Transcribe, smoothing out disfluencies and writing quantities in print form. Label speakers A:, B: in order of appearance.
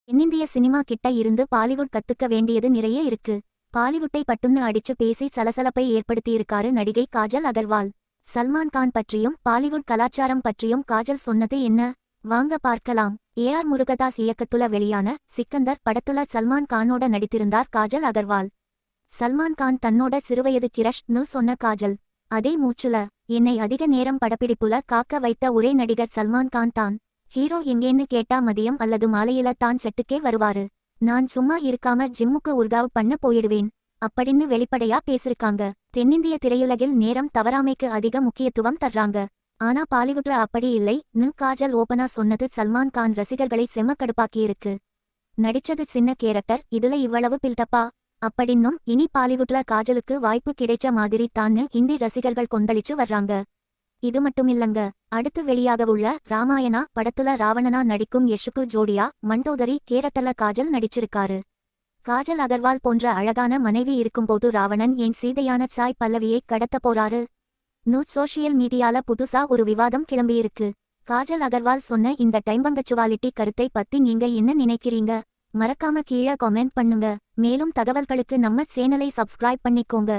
A: தென்னிந்திய சினிமா கிட்ட இருந்து பாலிவுட் கத்துக்க வேண்டியது நிறைய இருக்கு. பாலிவுட்டை பட்டுன்னு அடிச்சு பேசி சலசலப்பை ஏற்படுத்தியிருக்காரு நடிகை காஜல் அகர்வால். சல்மான் கான் பற்றியும் பாலிவுட் கலாச்சாரம் பற்றியும் காஜல் சொன்னது என்ன, வாங்க பார்க்கலாம். ஏஆர் முருகதாஸ் இயக்கத்துல வெளியான சிக்கந்தர் படத்துல சல்மான் கானோட நடித்திருந்தார் காஜல் அகர்வால். சல்மான் கான் தன்னோட சிறுவயது கிரஷ்னு சொன்ன காஜல், அதே மூச்சுல என்னை அதிக நேரம் படப்பிடிப்புல காக்க வைத்த ஒரே நடிகர் சல்மான் கான் தான். ஹீரோ எங்கேன்னு கேட்டா மதியம் அல்லது மாலையில தான் செட்டுக்கே வருவாரு. நான் சும்மா இருக்காம ஜிம்முக்கு ஒர்க்அவுட் பண்ண போயிடுவேன் அப்படின்னு வெளிப்படையா பேசிருக்காங்க. தென்னிந்திய திரையுலகில் நேரம் தவறாமைக்கு அதிக முக்கியத்துவம் தர்றாங்க. ஆனா பாலிவுட்ல அப்படி இல்லைன்னு காஜல் ஓபனா சொன்னது சல்மான் கான் ரசிகர்களை செம கடுப்பாக்கியிருக்கு. நடிச்சது சின்ன கேரக்டர், இதுல இவ்வளவு பில்டப்பா அப்படின்னும் இனி பாலிவுட்ல காஜலுக்கு வாய்ப்பு கிடைச்ச மாதிரி தான்னு ஹிந்தி ரசிகர்கள் கொந்தளிச்சு வர்றாங்க. இது மட்டுமில்லங்க, அடுத்து வெளியாகவுள்ள ராமாயணா படத்துல ராவணனா நடிக்கும் யஷுக்கு ஜோடியா மண்டோதரி கேரக்டர்ல காஜல் நடிச்சிருக்காரு. காஜல் அகர்வால் போன்ற அழகான மனைவி இருக்கும்போது ராவணன் ஏன் சீதையான சாய் பல்லவியை கடத்த போறாரு? சோஷியல் மீடியால புதுசா ஒரு விவாதம் கிளம்பியிருக்கு. காஜல் அகர்வால் சொன்ன இந்த டைம்பங்கச்சுவாலிட்டி கருத்தை பத்தி நீங்க என்ன நினைக்கிறீங்க? மறக்காம கீழே கமெண்ட் பண்ணுங்க. மேலும் தகவல்களுக்கு நம்ம சேனலை சப்ஸ்கிரைப் பண்ணிக்கோங்க.